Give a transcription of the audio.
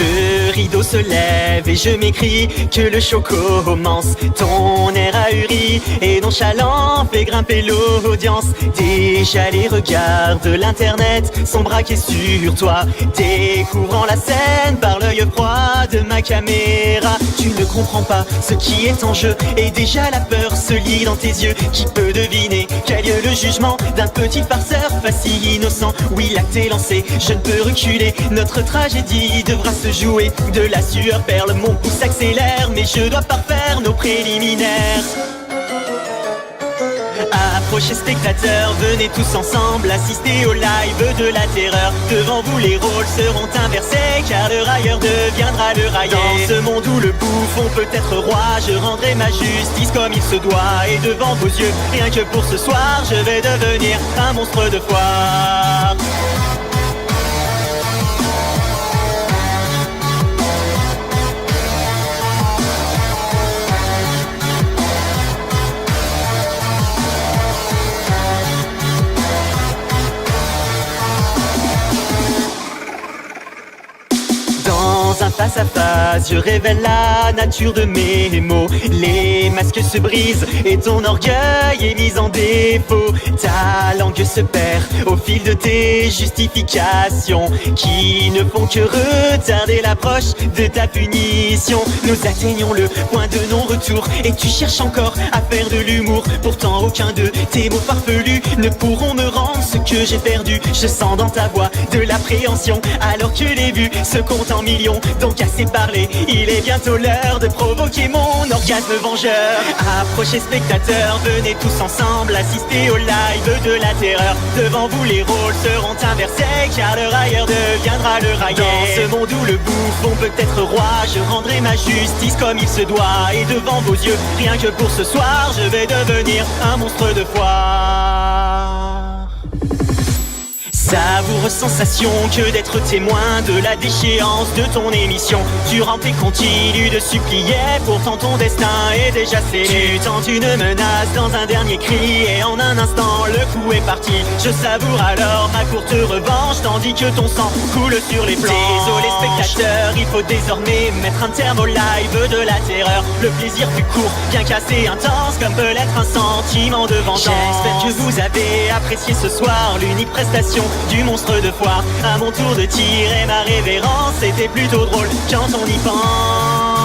Le rideau se lève et je m'écris que le show commence. Ton air ahuri et nonchalant fait grimper l'audience. Déjà les regards de l'internet sont braqués sur toi, découvrant la scène par l'œil froid de ma caméra. Tu ne comprends pas ce qui est en jeu et déjà la peur se lit dans tes yeux. Qui peut deviner quel lieu le jugement d'un petit farceur face innocent? Oui, l'acte est lancé, je ne peux reculer. Notre tragédie devra se jouer. De la sueur perle, mon pouce accélère, mais je dois parfaire nos préliminaires. Approchez spectateurs, venez tous ensemble assister au live de la terreur. Devant vous les rôles seront inversés, car le railleur deviendra le raillé. Dans ce monde où le bouffon peut être roi, je rendrai ma justice comme il se doit. Et devant vos yeux, rien que pour ce soir, je vais devenir un monstre de foire. Dans un face à face, je révèle la nature de mes mots. Les masques se brisent et ton orgueil est mis en défaut. Ta langue se perd au fil de tes justifications, qui ne font que retarder l'approche de ta punition. Nous atteignons le point de non-retour et tu cherches encore à faire de l'humour. Pourtant aucun de tes mots farfelus ne pourront me rendre ce que j'ai perdu. Je sens dans ta voix de l'appréhension, alors que les vues se comptent en millions. Donc assez parlé, il est bientôt l'heure de provoquer mon orgasme vengeur. Approchez spectateurs, venez tous ensemble assister au live de la terreur. Devant vous les rôles seront inversés, car le railleur deviendra le raillé. Dans ce monde où le bouffon peut être roi, je rendrai ma justice comme il se doit. Et devant vos yeux, rien que pour ce soir, je vais devenir un monstre de foire. Savoureuse sensation que d'être témoin de la déchéance de ton émission. Tu rampes et continues de supplier, pourtant ton destin est déjà scellé. Tu tentes une menace dans un dernier cri et en un instant le coup est parti. Je savoure alors ma courte revanche tandis que ton sang coule sur les planches. Désolé spectateurs, il faut désormais mettre un terme au live de la terreur. Le plaisir fut court, bien qu'assez intense, comme peut l'être un sentiment de vengeance. J'espère que vous avez apprécié ce soir l'unique prestation du monstre de foire. À mon tour de tirer ma révérence, c'était plutôt drôle quand on y pense.